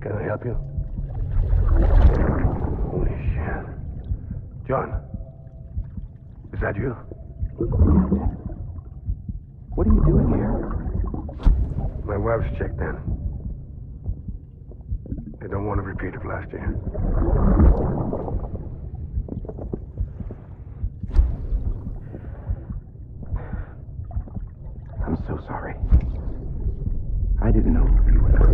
Can I help you? Holy shit. John, is that you? What are you doing here? My wife's checked in. They don't want a repeat of last year. I'm so sorry. I didn't know you were not.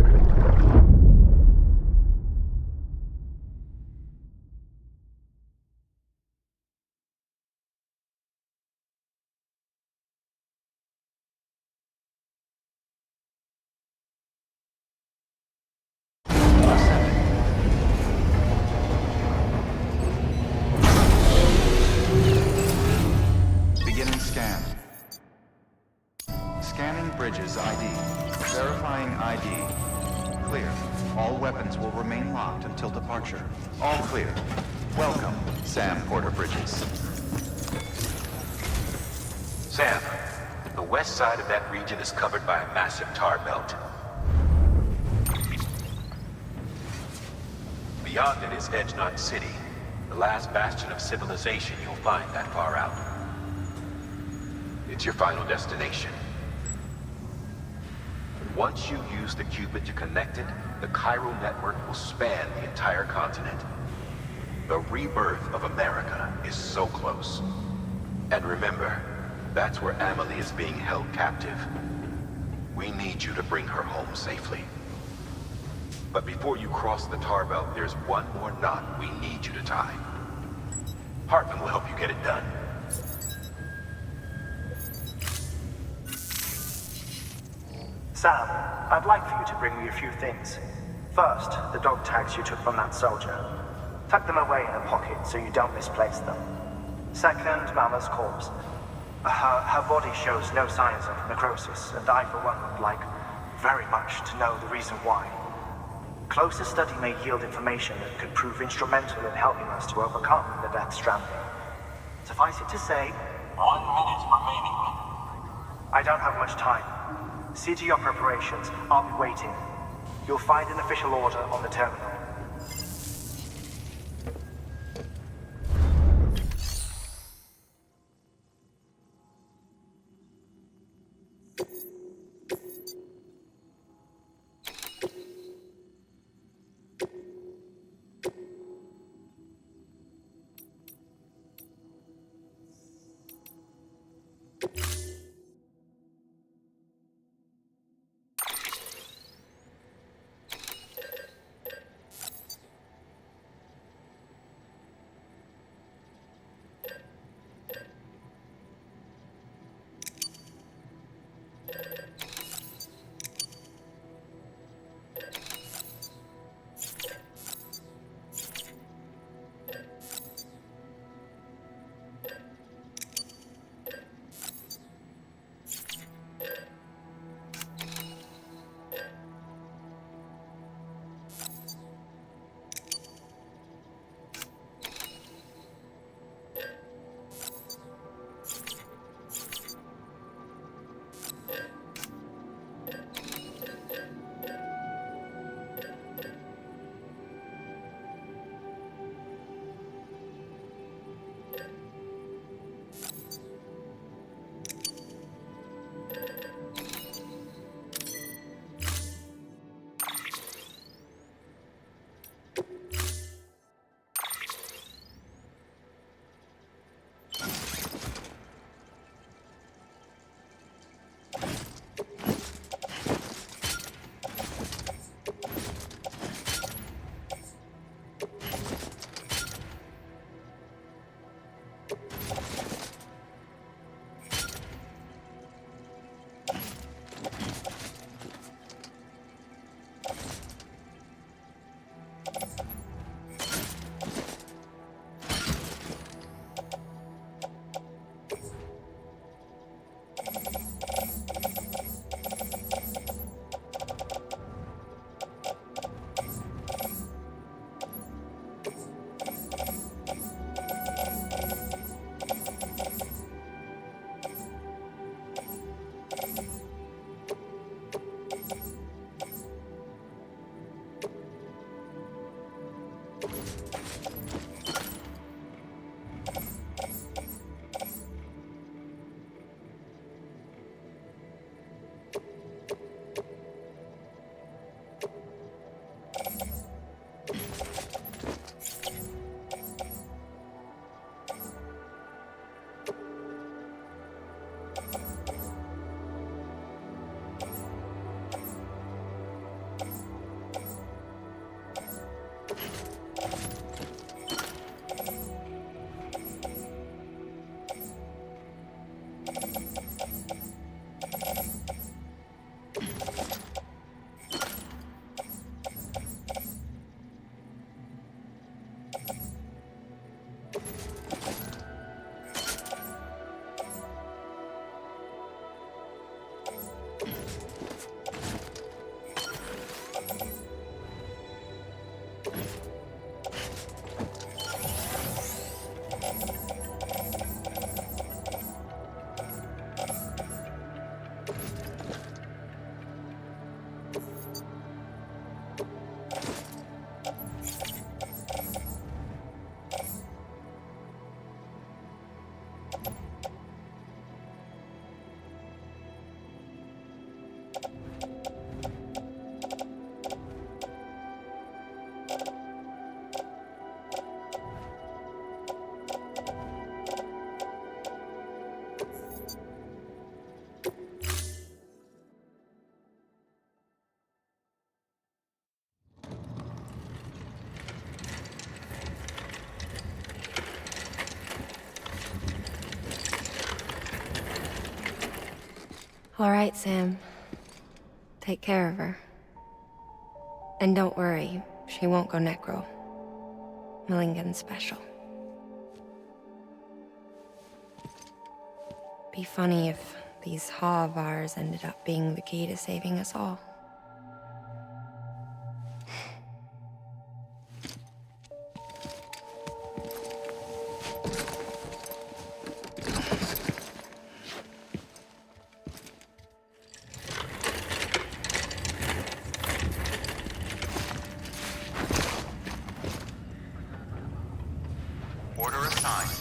Beginning scan. Scanning Bridges ID. Verifying ID. Clear. All weapons will remain locked until departure. All clear. Welcome, Sam Porter Bridges. Sam, the west side of that region is covered by a massive tar belt. Beyond it is Edgenot City, the last bastion of civilization you'll find that far out. It's your final destination. Once you use the Cupid to connect it, the chiral network will span the entire continent. The rebirth of America is so close. And remember, that's where Amelie is being held captive. We need you to bring her home safely. But before you cross the tar belt, there's one more knot we need you to tie. Heartman will help you get it done. Sam, I'd like for you to bring me a few things. First, the dog tags you took from that soldier. Tuck them away in a pocket so you don't misplace them. Second, Mama's corpse. Her body shows no signs of necrosis, and I, for one, would like very much to know the reason why. Closer study may yield information that could prove instrumental in helping us to overcome the Death Stranding. Suffice it to say, 1 minute remaining. I don't have much time. See to your preparations. I'll be waiting. You'll find an official order on the terminal. All right, Sam. Take care of her. And don't worry, she won't go necro. Milligan's special. Be funny if these Ha of ours ended up being the key to saving us all. Order assigned.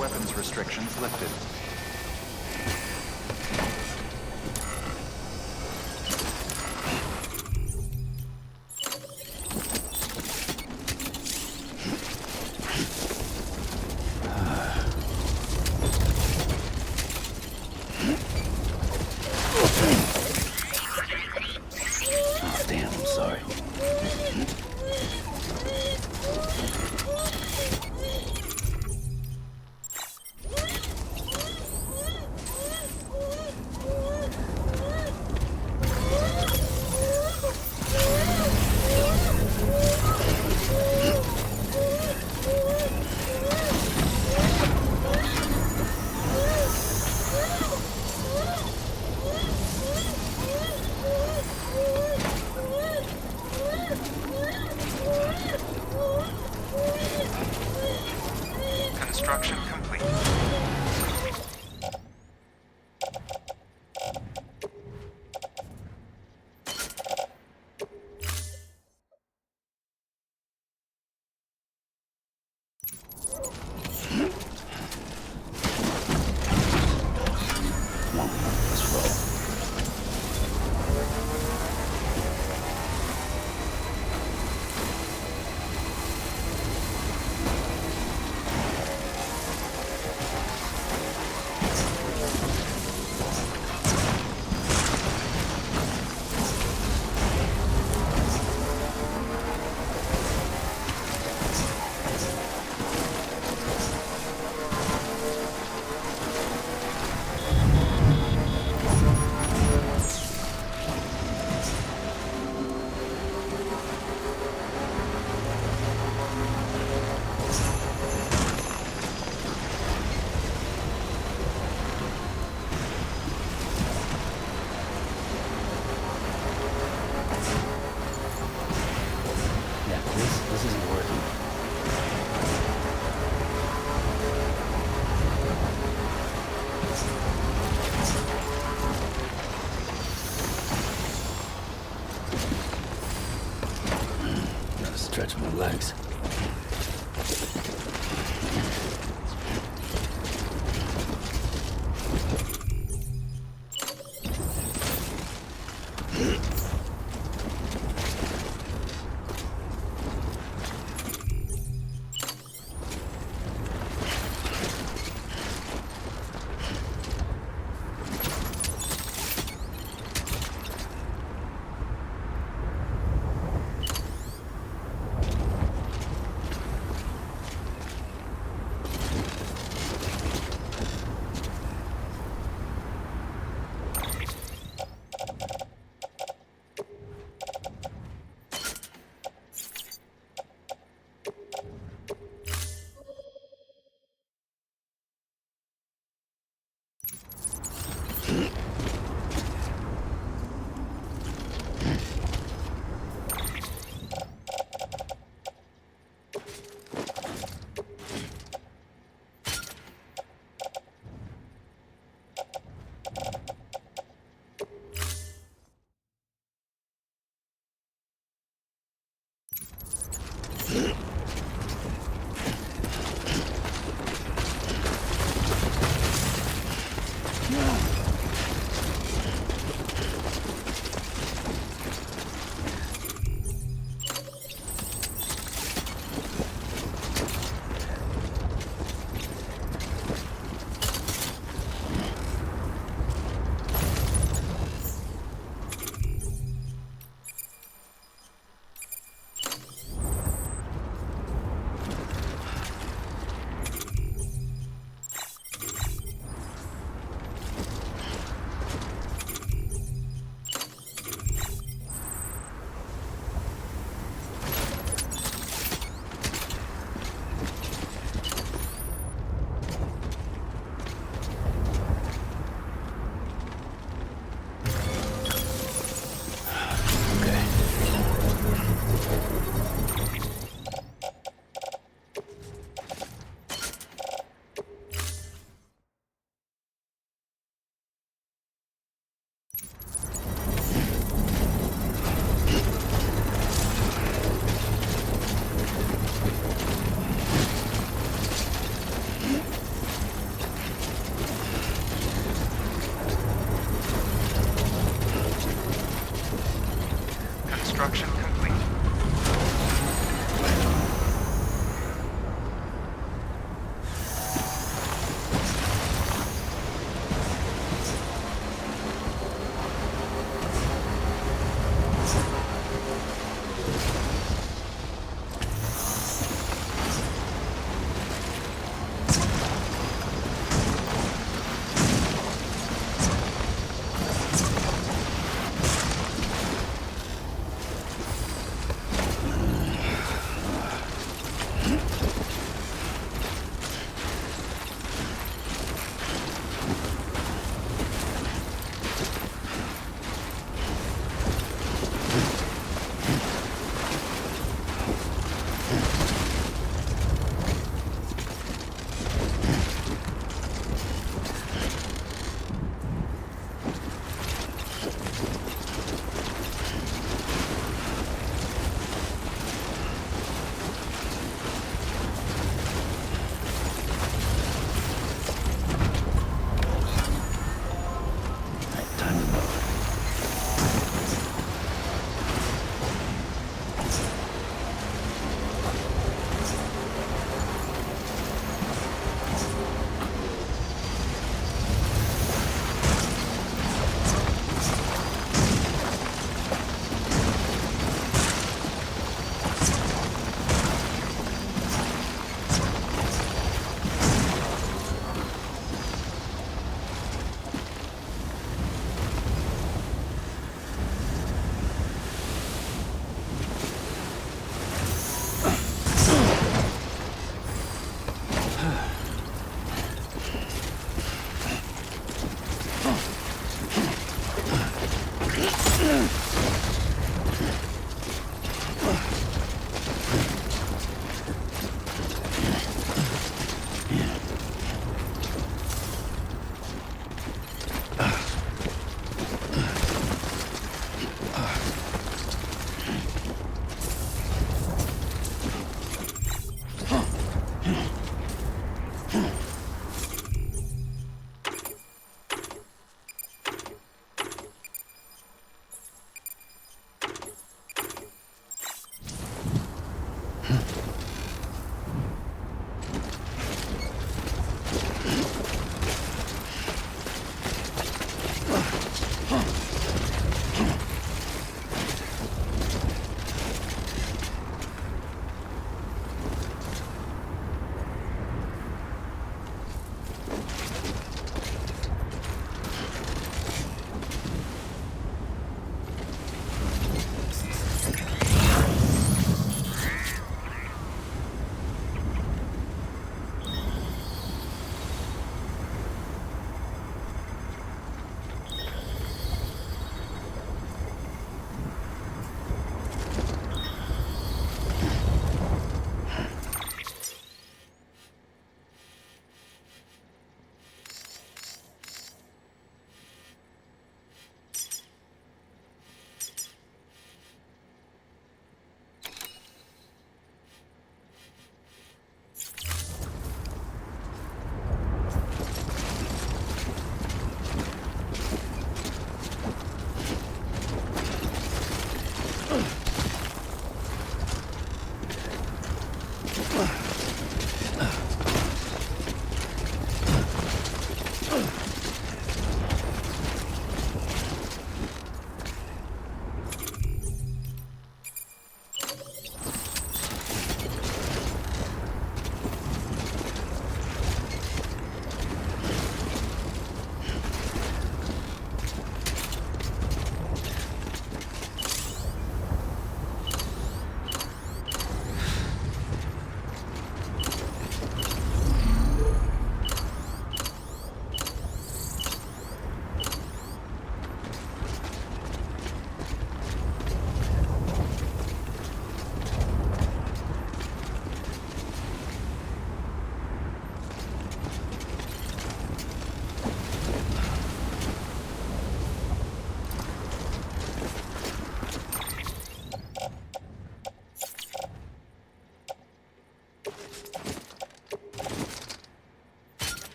weapons restrictions lifted. Oh, damn, I'm sorry. Construction complete. Come on, let's roll. Yeah, this isn't working. Gotta stretch my legs.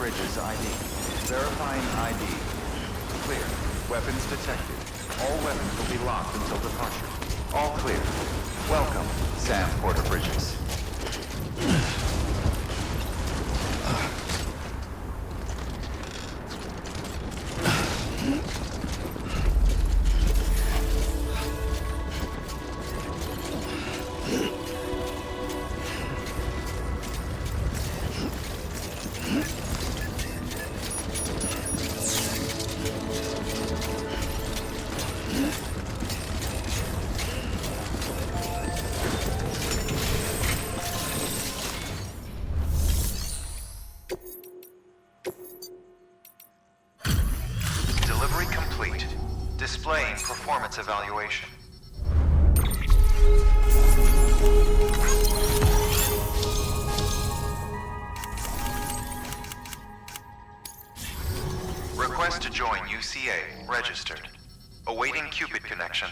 Bridges ID. Verifying ID. Clear. Weapons detected. All weapons will be locked until departure. All clear. Welcome, Sam Porter Bridges. Delivery complete. Displaying performance evaluation. Request to join UCA. Registered. Awaiting Cupid connection.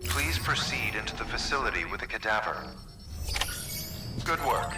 Please proceed into the facility with a cadaver. Good work.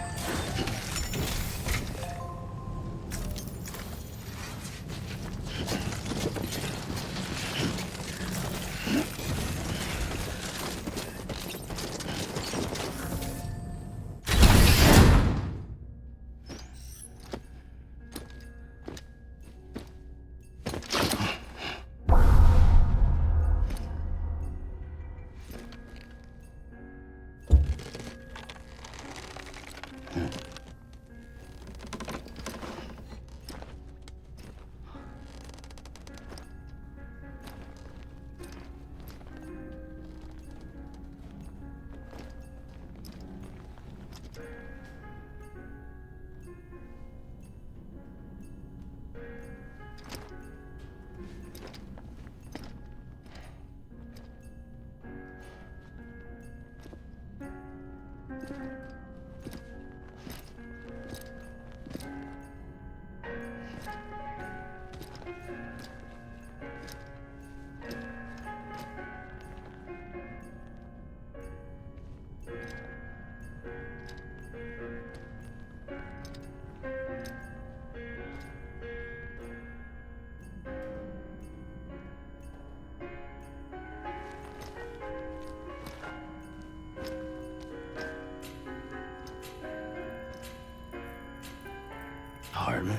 Heartman?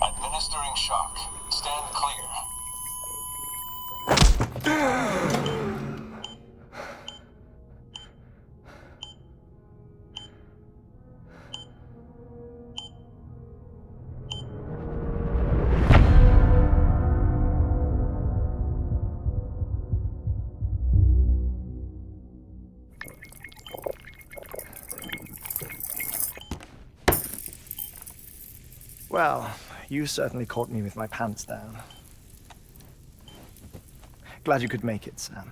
Administering shock. Stand clear. Well, you certainly caught me with my pants down. Glad you could make it, Sam.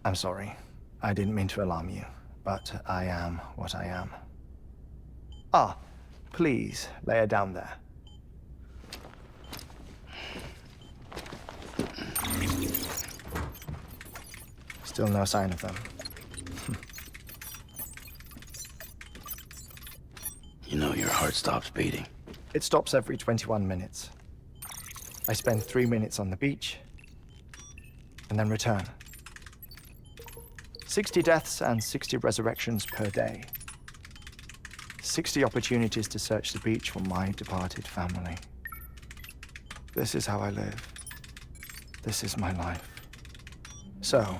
I'm sorry. I didn't mean to alarm you, but I am what I am. Ah, please, lay her down there. Still no sign of them. You know your heart stops beating. It stops every 21 minutes. I spend 3 minutes on the beach, and then return. 60 deaths and 60 resurrections per day. 60 opportunities to search the beach for my departed family. This is how I live. This is my life. So,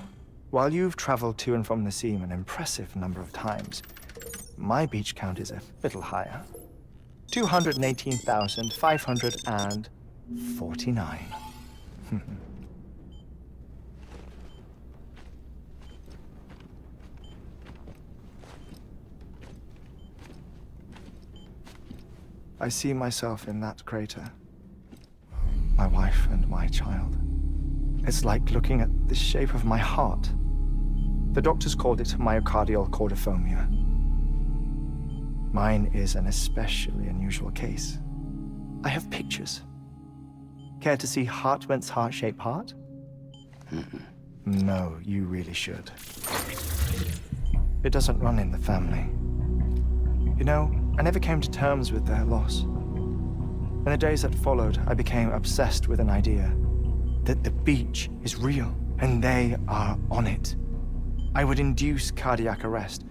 while you've traveled to and from the scene an impressive number of times, my beach count is a little higher. 218,549. I see myself in that crater. My wife and my child. It's like looking at the shape of my heart. The doctors called it myocardial cordiformia. Mine is an especially unusual case. I have pictures. Care to see Heartman's heart-shaped heart? No, you really should. It doesn't run in the family. You know, I never came to terms with their loss. In the days that followed, I became obsessed with an idea that the beach is real and they are on it. I would induce cardiac arrest,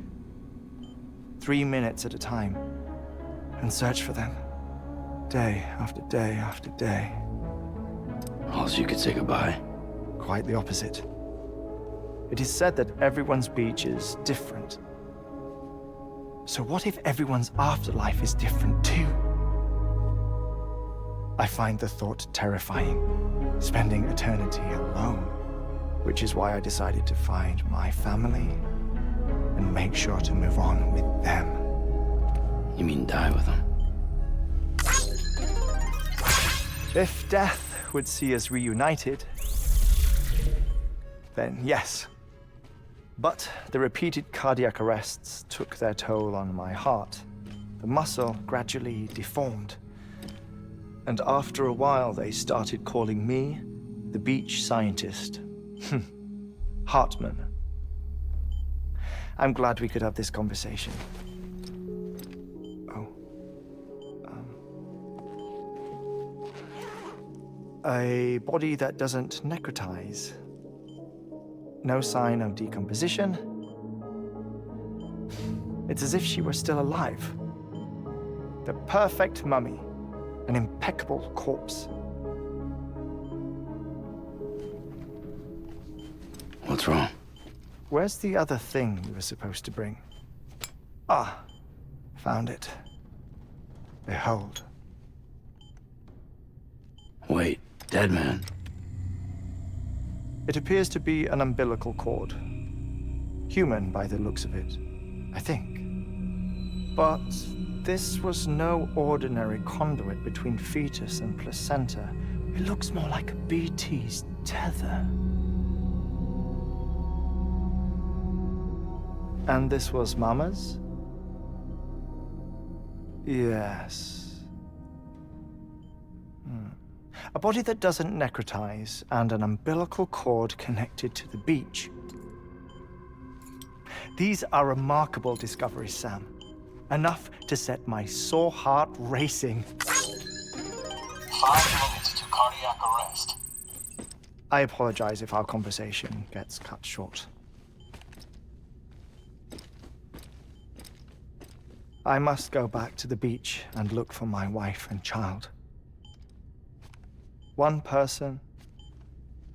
3 minutes at a time, and search for them, day after day after day. Also, you could say goodbye. Quite the opposite. It is said that everyone's beach is different. So what if everyone's afterlife is different too? I find the thought terrifying, spending eternity alone, which is why I decided to find my family and make sure to move on with them. You mean die with them? If death would see us reunited, then yes. But the repeated cardiac arrests took their toll on my heart. The muscle gradually deformed. And after a while, they started calling me the beach scientist. Heartman. I'm glad we could have this conversation. Oh. A body that doesn't necrotize. No sign of decomposition. It's as if she were still alive. The perfect mummy. An impeccable corpse. What's wrong? Where's the other thing you were supposed to bring? Ah, found it. Behold. Wait, dead man? It appears to be an umbilical cord. Human by the looks of it, I think. But this was no ordinary conduit between fetus and placenta. It looks more like a BT's tether. And this was Mama's? Yes. A body that doesn't necrotize and an umbilical cord connected to the beach. These are remarkable discoveries, Sam. Enough to set my sore heart racing. 5 minutes to cardiac arrest. I apologize if our conversation gets cut short. I must go back to the beach and look for my wife and child. One person,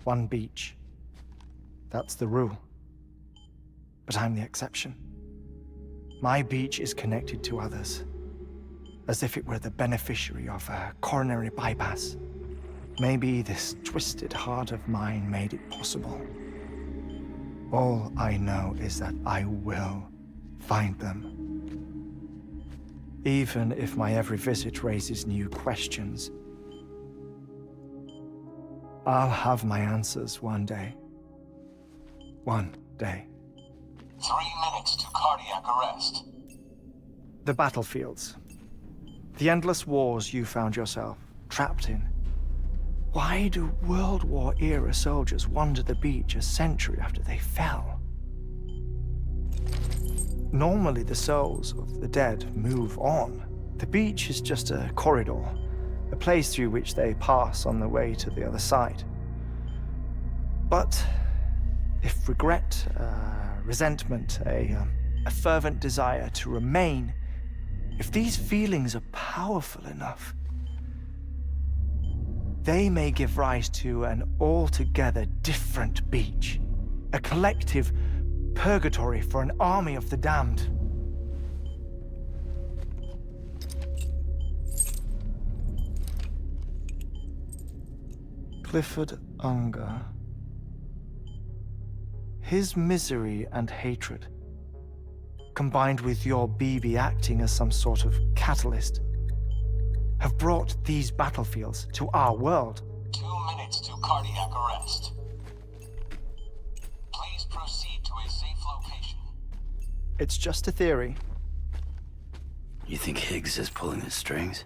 one beach. That's the rule. But I'm the exception. My beach is connected to others, as if it were the beneficiary of a coronary bypass. Maybe this twisted heart of mine made it possible. All I know is that I will find them. Even if my every visit raises new questions, I'll have my answers one day. One day. 3 minutes to cardiac arrest. The battlefields. The endless wars you found yourself trapped in. Why do World War era soldiers wander the beach a century after they fell? Normally the souls of the dead move on. The beach is just a corridor, a place through which they pass on the way to the other side. But if regret, resentment, a fervent desire to remain, if these feelings are powerful enough, they may give rise to an altogether different beach, a collective purgatory for an army of the damned. Clifford Unger. His misery and hatred, combined with your BB acting as some sort of catalyst, have brought these battlefields to our world. 2 minutes to cardiac arrest. Please proceed to a safe location. It's just a theory. You think Higgs is pulling his strings?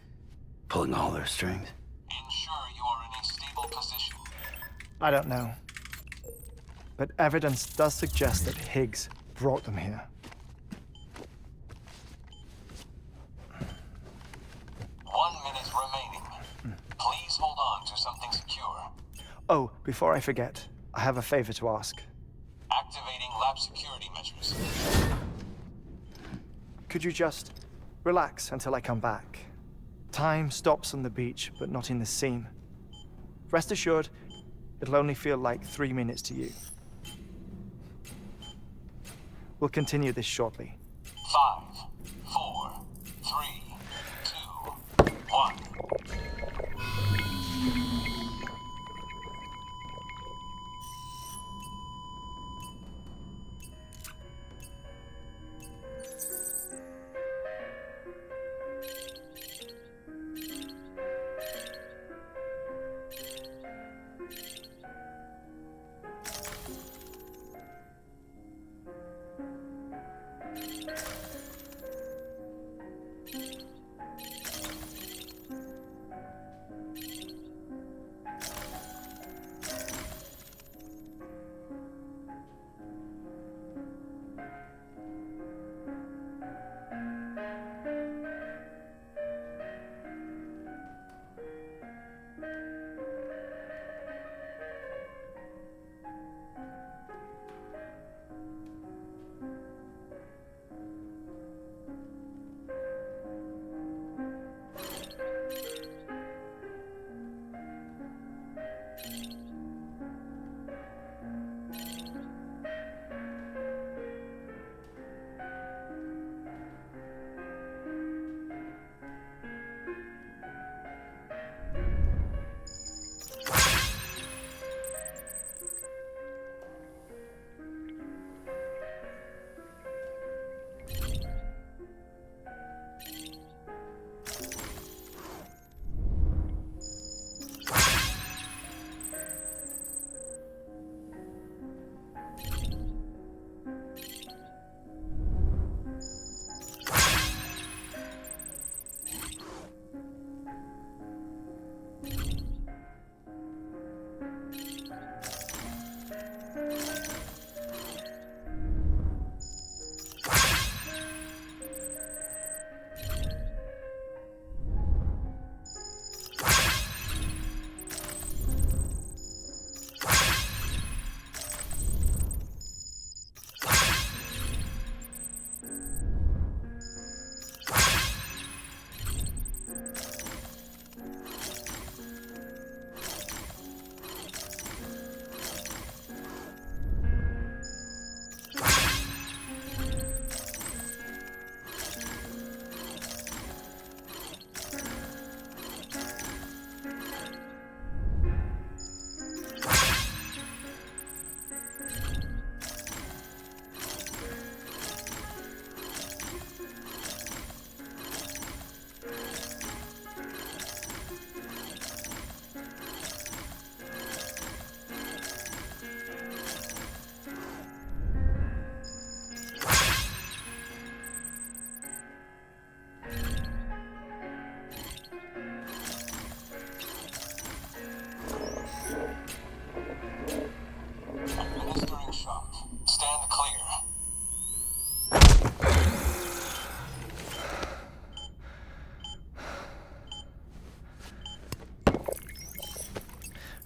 Pulling all their strings? Ensure you are in a stable position. I don't know. But evidence does suggest that Higgs brought them here. 1 minute remaining. Please hold on to something secure. Oh, before I forget, I have a favor to ask. Activating lab security measures. Could you just relax until I come back? Time stops on the beach, but not in the scene. Rest assured, it'll only feel like 3 minutes to you. We'll continue this shortly. 5, 4, 3, 2, 1.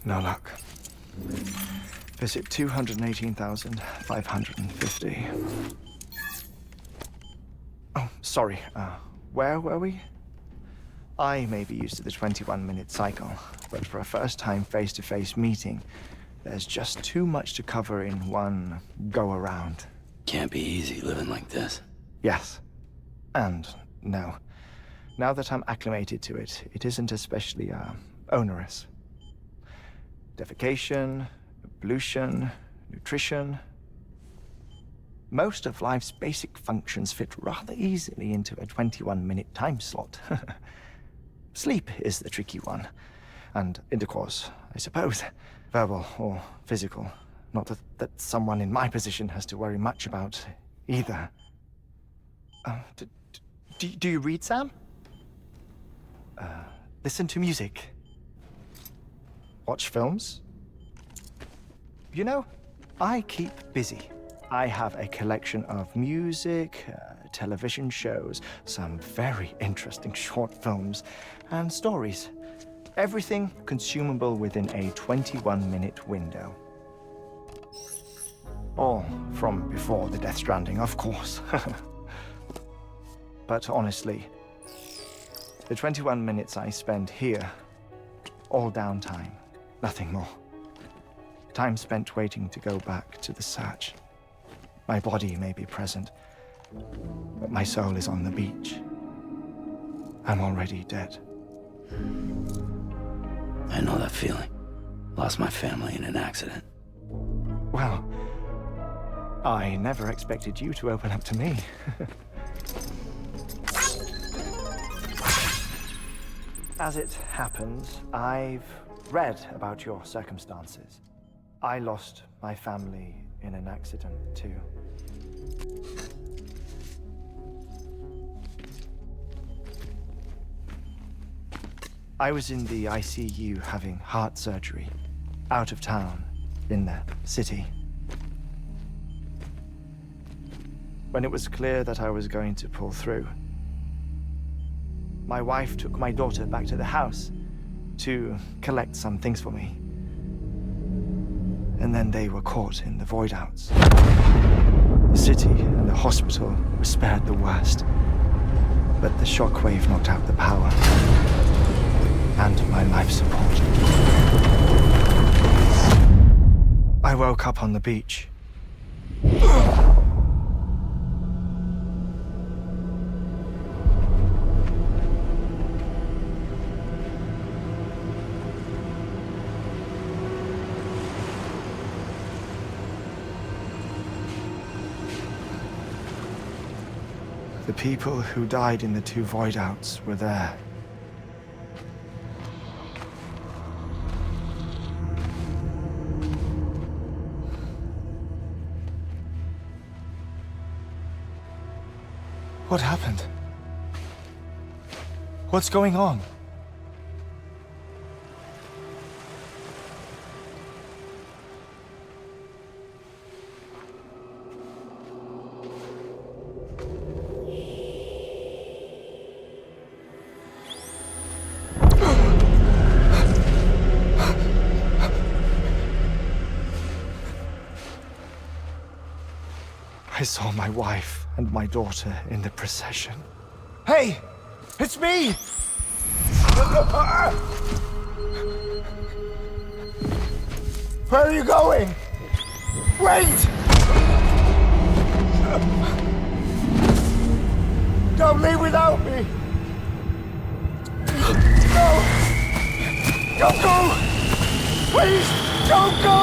No luck. Visit 218,550. Oh, sorry. Where were we? I may be used to the 21-minute cycle, but for a first-time face-to-face meeting, there's just too much to cover in one go-around. Can't be easy living like this. Yes. And no. Now that I'm acclimated to it, it isn't especially, onerous. defecation, pollution, nutrition. Most of life's basic functions fit rather easily into a 21-minute time slot. Sleep is the tricky one. And intercourse, I suppose. Verbal or physical. Not that someone in my position has to worry much about either. Do you read, Sam? Listen to music. Watch films? You know, I keep busy. I have a collection of music, television shows, some very interesting short films, and stories. Everything consumable within a 21-minute window. All from before the Death Stranding, of course. But honestly, the 21 minutes I spend here, all downtime, nothing more. Time spent waiting to go back to the search. My body may be present, but my soul is on the beach. I'm already dead. I know that feeling. Lost my family in an accident. Well, I never expected you to open up to me. As it happens, I've read about your circumstances. I lost my family in an accident, too. I was in the ICU having heart surgery, out of town, in the city. When it was clear that I was going to pull through, my wife took my daughter back to the house to collect some things for me. And then they were caught in the void-outs. The city and the hospital were spared the worst, but the shockwave knocked out the power and my life support. I woke up on the beach. The people who died in the two void-outs were there. What happened? What's going on? I saw my wife and my daughter in the procession. Hey! It's me! Where are you going? Wait! Don't leave without me! No! Don't go! Please, don't go!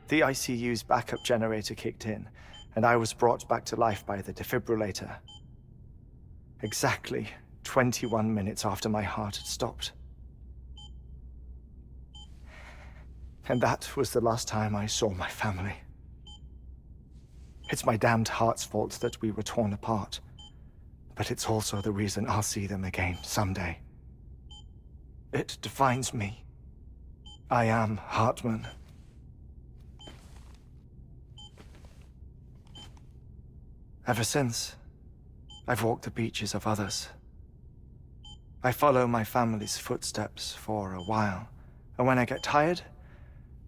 The ICU's backup generator kicked in, and I was brought back to life by the defibrillator. Exactly 21 minutes after my heart had stopped. And that was the last time I saw my family. It's my damned heart's fault that we were torn apart, but it's also the reason I'll see them again someday. It defines me. I am Heartman. Ever since, I've walked the beaches of others. I follow my family's footsteps for a while, and when I get tired,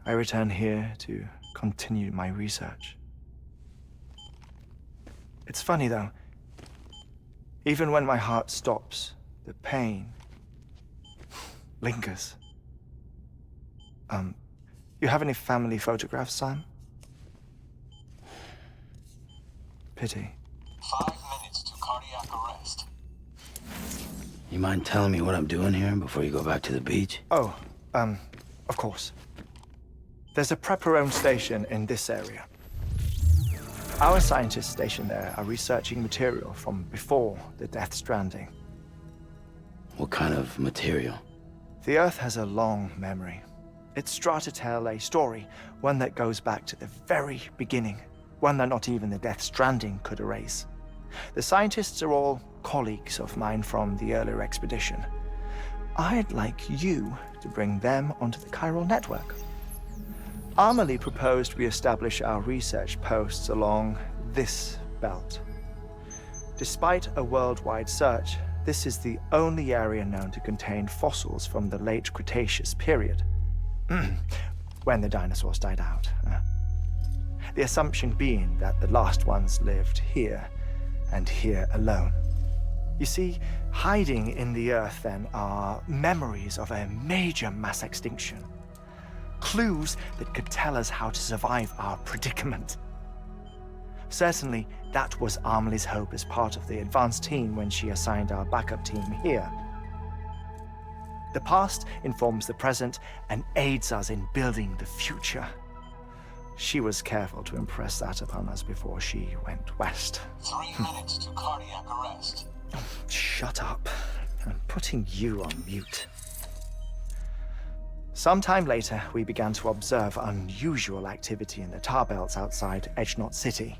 I return here to continue my research. It's funny though, even when my heart stops, the pain lingers. You have any family photographs, Sam? Pity. 5 minutes to cardiac arrest. You mind telling me what I'm doing here before you go back to the beach? Oh, of course. There's a prepper-owned station in this area. Our scientists stationed there are researching material from before the Death Stranding. What kind of material? The Earth has a long memory. It's trying to tell a story, one that goes back to the very beginning, one that not even the Death Stranding could erase. The scientists are all colleagues of mine from the earlier expedition. I'd like you to bring them onto the chiral network. Amelie proposed we establish our research posts along this belt. Despite a worldwide search, this is the only area known to contain fossils from the late Cretaceous period, when the dinosaurs died out. The assumption being that the last ones lived here, and here alone. You see, hiding in the Earth then are memories of a major mass extinction. Clues that could tell us how to survive our predicament. Certainly, that was Amelie's hope as part of the advanced team when she assigned our backup team here. The past informs the present and aids us in building the future. She was careful to impress that upon us before she went west. 3 minutes to cardiac arrest. Oh, shut up. I'm putting you on mute. Sometime later, we began to observe unusual activity in the tar belts outside Edgenot City.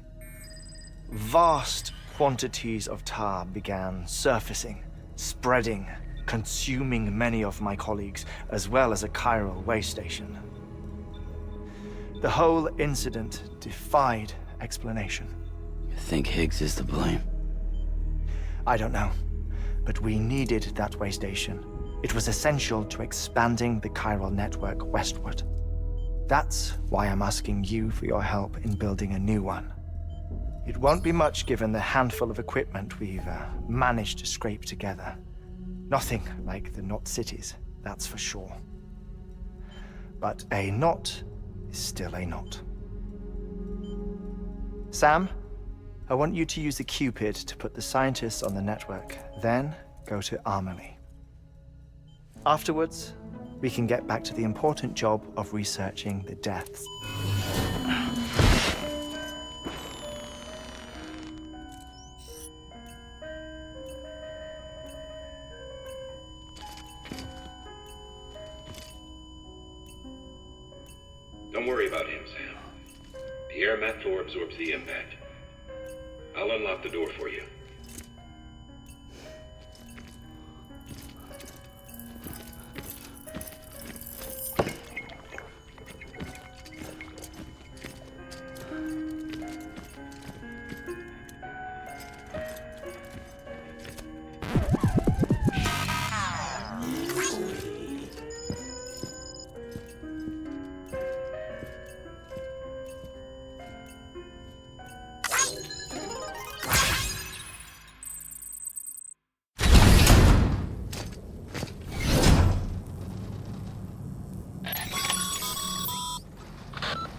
Vast quantities of tar began surfacing, spreading, consuming many of my colleagues, as well as a chiral way station. The whole incident defied explanation. You think Higgs is to blame? I don't know, but we needed that way station. It was essential to expanding the chiral network westward. That's why I'm asking you for your help in building a new one. It won't be much given the handful of equipment we've managed to scrape together. Nothing like the knot cities, that's for sure. But a knot is still a knot. Sam, I want you to use the Cupid to put the scientists on the network, then go to Amelie. Afterwards, we can get back to the important job of researching the deaths. Don't worry about him, Sam. The air mat floor absorbs the impact. I'll unlock the door for you.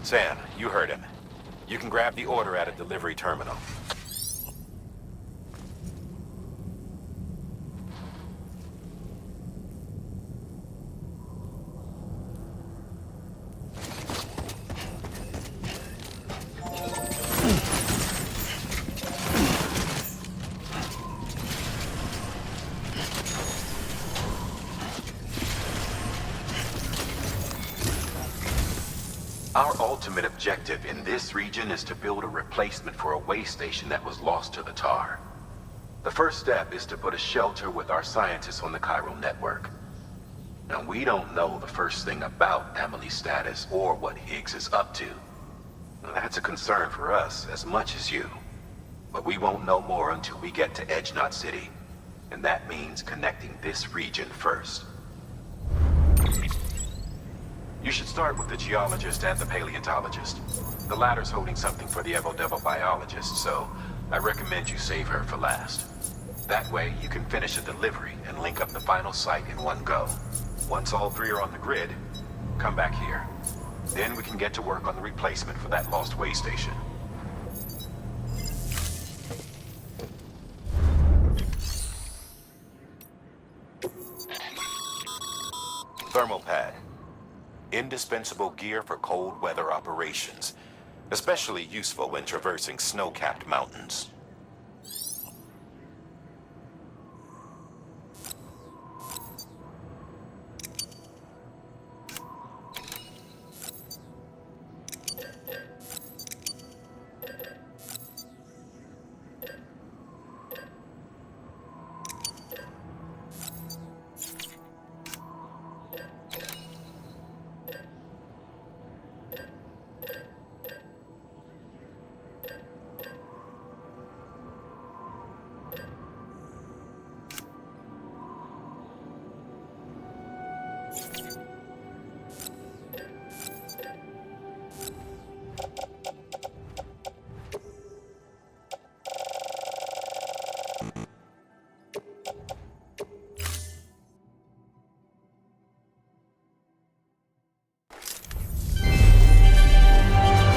Sam, you heard him. You can grab the order at a delivery terminal. Our ultimate objective in this region is to build a replacement for a way station that was lost to the tar. The first step is to put a shelter with our scientists on the chiral network. Now, we don't know the first thing about Amelie's status or what Higgs is up to. Now, that's a concern for us as much as you. But we won't know more until we get to Edgenot City. And that means connecting this region first. You should start with the geologist and the paleontologist. The latter's holding something for the Evo-Devo biologist, so I recommend you save her for last. That way, you can finish a delivery and link up the final site in one go. Once all three are on the grid, come back here. Then we can get to work on the replacement for that lost way station. indispensable gear for cold weather operations, especially useful when traversing snow-capped mountains.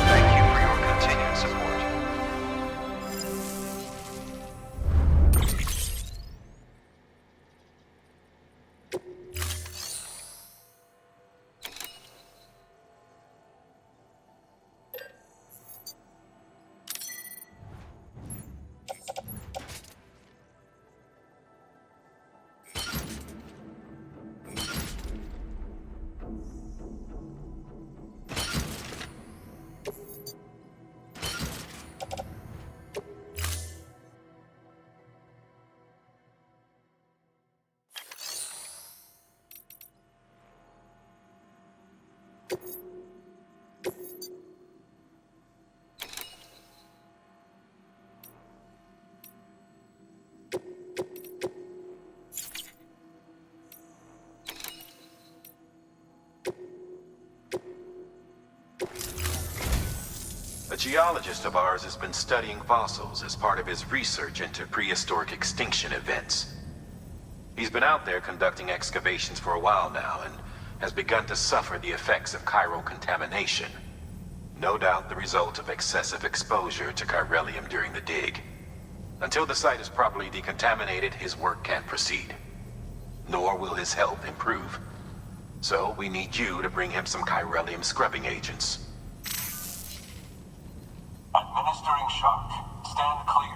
Thank you for your continued support. A geologist of ours has been studying fossils as part of his research into prehistoric extinction events. He's been out there conducting excavations for a while now and has begun to suffer the effects of chiral contamination. No doubt the result of excessive exposure to chiralium during the dig. Until the site is properly decontaminated, his work can't proceed. Nor will his health improve. So we need you to bring him some chiralium scrubbing agents. Administering shock. Stand clear.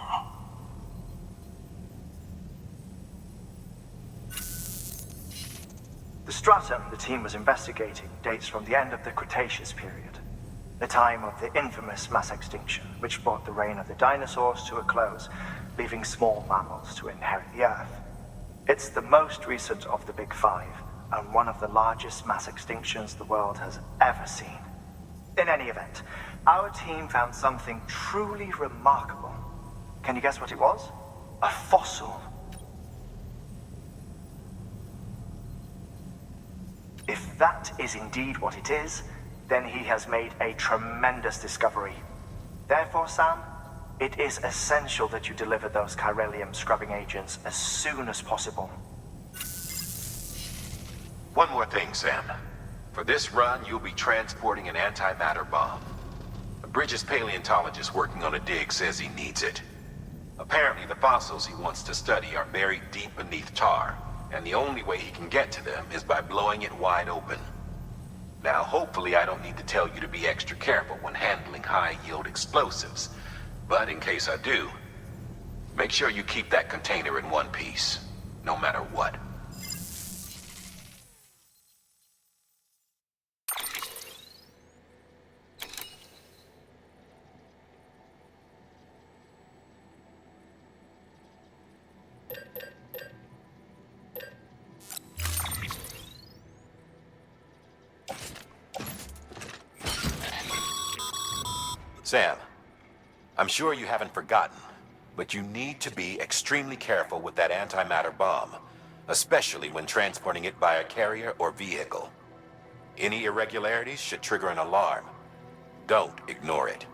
The stratum the team was investigating dates from the end of the Cretaceous period, the time of the infamous mass extinction, which brought the reign of the dinosaurs to a close, leaving small mammals to inherit the Earth. It's the most recent of the Big Five, and one of the largest mass extinctions the world has ever seen. In any event, our team found something truly remarkable. Can you guess what it was? A fossil. If that is indeed what it is, then he has made a tremendous discovery. Therefore, Sam, it is essential that you deliver those chiralium scrubbing agents as soon as possible. One more thing, Sam. For this run, you'll be transporting an antimatter bomb. A Bridges paleontologist working on a dig says he needs it. Apparently, the fossils he wants to study are buried deep beneath tar, and the only way he can get to them is by blowing it wide open. Now, hopefully I don't need to tell you to be extra careful when handling high-yield explosives, but in case I do, make sure you keep that container in one piece, no matter what. Sam, I'm sure you haven't forgotten, but you need to be extremely careful with that antimatter bomb, especially when transporting it by a carrier or vehicle. Any irregularities should trigger an alarm. Don't ignore it.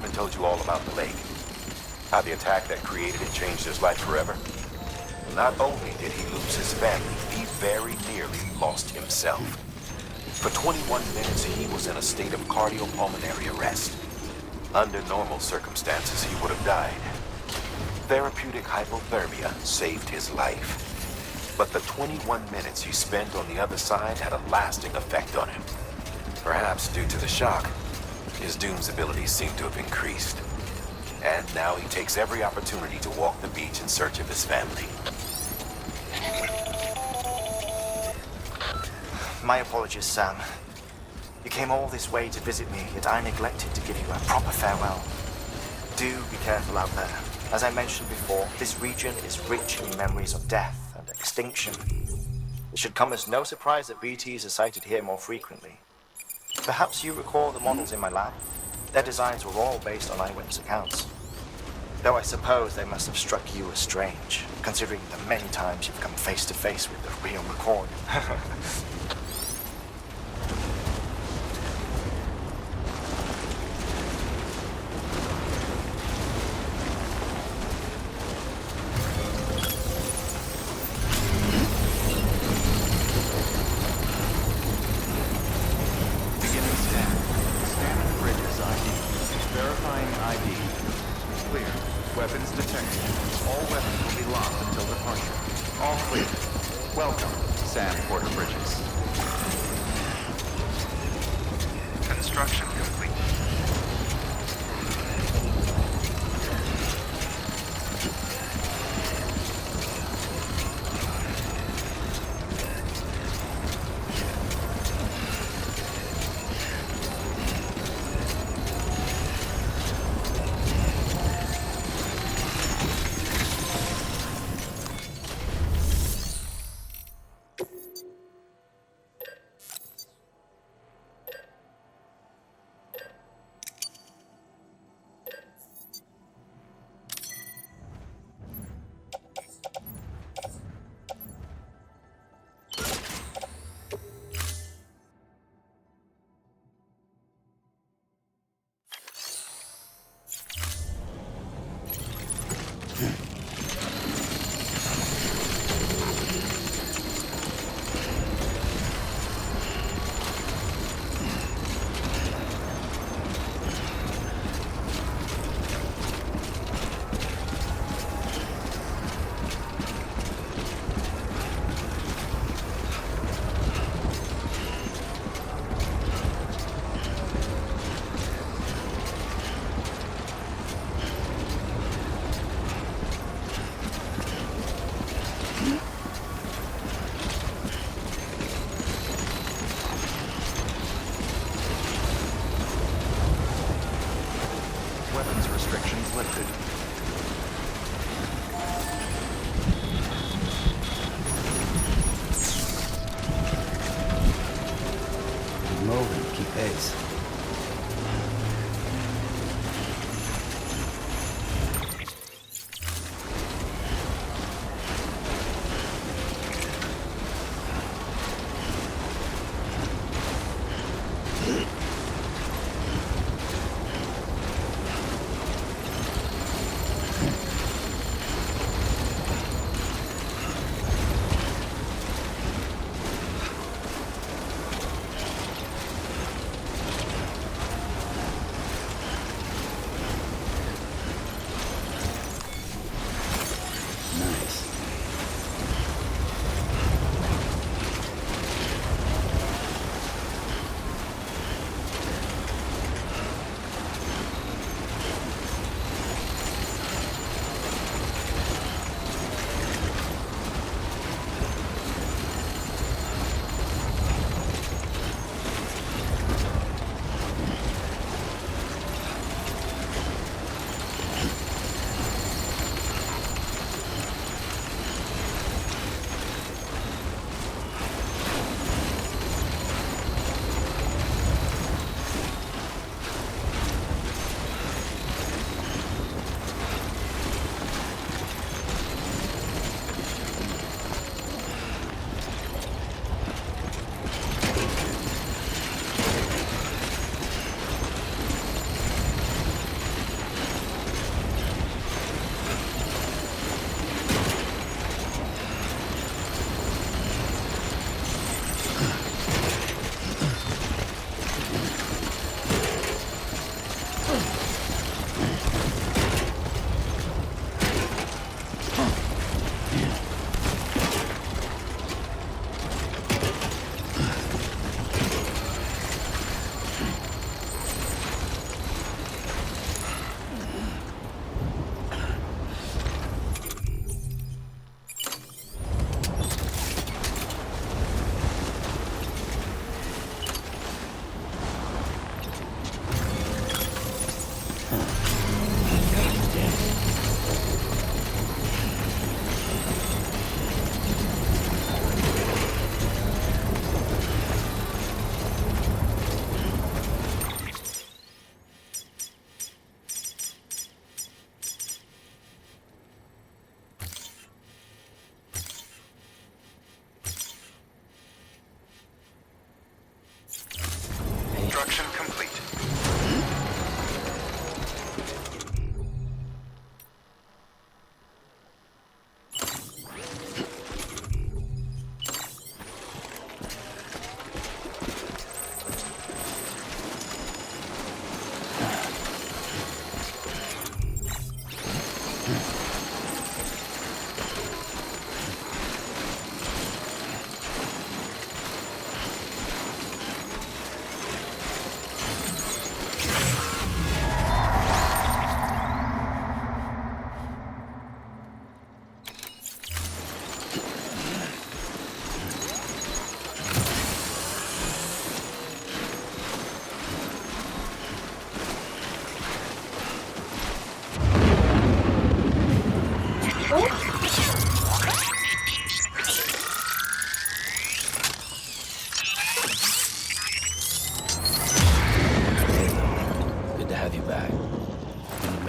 Heartman told you all about the lake. How the attack that created it changed his life forever. Not only did he lose his family, he very nearly lost himself. For 21 minutes, he was in a state of cardiopulmonary arrest. Under normal circumstances, he would have died. Therapeutic hypothermia saved his life. But the 21 minutes he spent on the other side had a lasting effect on him. Perhaps due to the shock, his Doom's abilities seem to have increased. And now he takes every opportunity to walk the beach in search of his family. My apologies, Sam. You came all this way to visit me, yet I neglected to give you a proper farewell. Do be careful out there. As I mentioned before, this region is rich in memories of death and extinction. It should come as no surprise that BTs are sighted here more frequently. Perhaps you recall the models in my lab? Their designs were all based on eyewitness accounts. Though I suppose they must have struck you as strange, considering the many times you've come face to face with the real McCord.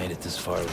made it this far.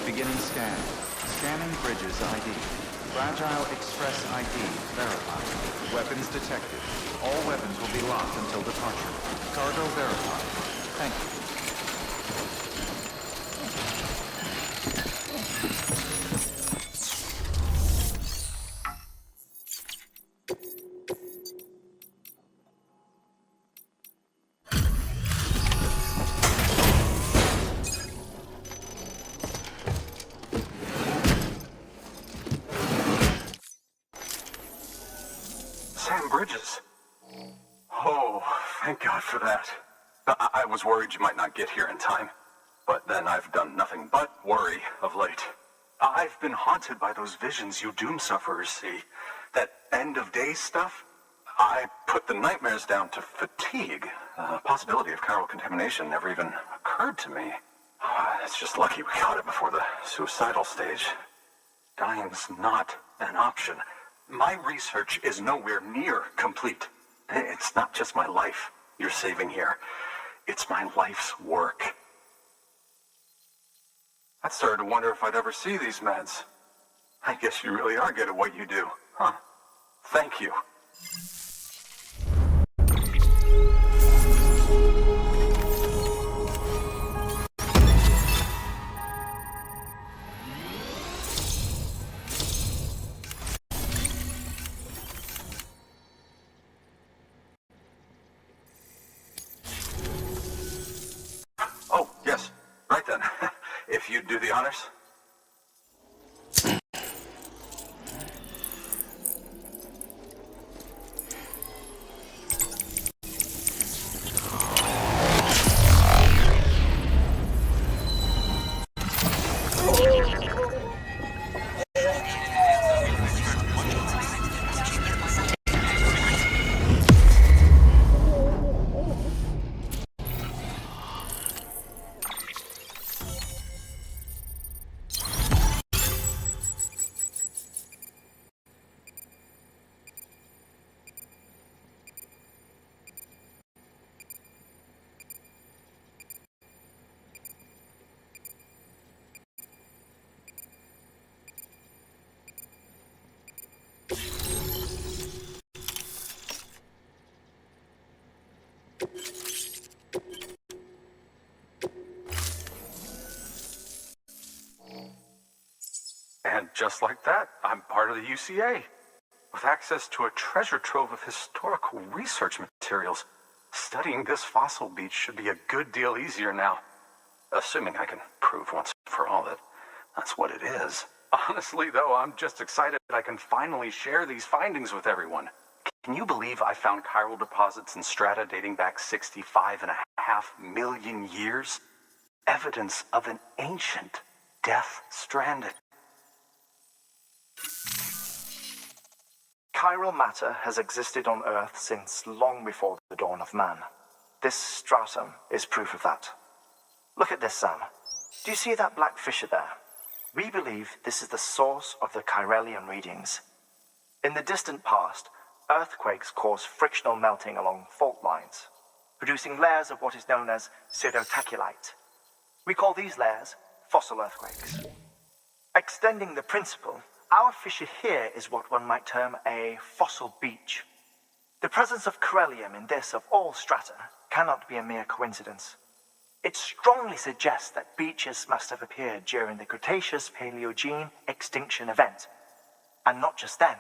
Beginning scan. Scanning bridges ID. Fragile Express ID verified. Weapons detected. All weapons will be locked until departure. Cargo verified. Thank you. Sam Bridges. Oh, thank God for that. I was worried you might not get here in time. But then I've done nothing but worry of late. I've been haunted by those visions you doom sufferers see. That end of day stuff. I put the nightmares down to fatigue. The possibility of chiral contamination never even occurred to me. It's just lucky we caught it before the suicidal stage. Dying's not an option. My research is nowhere near complete. It's not just my life you're saving here. It's my life's work. I started to wonder if I'd ever see these meds. I guess you really are good at what you do, huh? Thank you. Oh, yes. Right then. If you'd do the honors. just like that, I'm part of the UCA. With access to a treasure trove of historical research materials, studying this fossil beach should be a good deal easier now. Assuming I can prove once for all that that's what it is. Honestly, though, I'm just excited I can finally share these findings with everyone. Can you believe I found chiral deposits in strata dating back 65.5 million years? Evidence of an ancient Death Stranding. Chiral matter has existed on Earth since long before the dawn of man. This stratum is proof of that. Look at this, Sam. Do you see that black fissure there? We believe this is the source of the Chiralian readings. In the distant past, earthquakes caused frictional melting along fault lines, producing layers of what is known as pseudotaculite. We call these layers fossil earthquakes. Extending the principle, our fissure here is what one might term a fossil beach. The presence of chiralium in this of all strata cannot be a mere coincidence. It strongly suggests that beaches must have appeared during the Cretaceous-Paleogene extinction event. And not just then.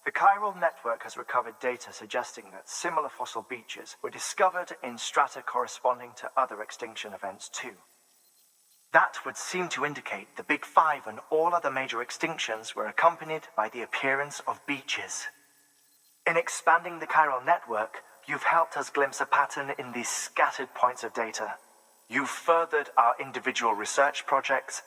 The chiral network has recovered data suggesting that similar fossil beaches were discovered in strata corresponding to other extinction events too. That would seem to indicate the Big Five and all other major extinctions were accompanied by the appearance of beaches. In expanding the chiral network, you've helped us glimpse a pattern in these scattered points of data. You've furthered our individual research projects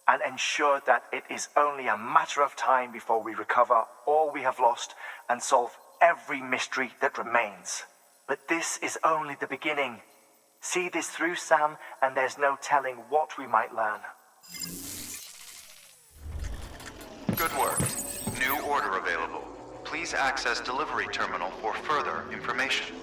and ensured that it is only a matter of time before we recover all we have lost and solve every mystery that remains. But this is only the beginning. See this through, Sam, and there's no telling what we might learn. Good work. New order available. Please access delivery terminal for further information.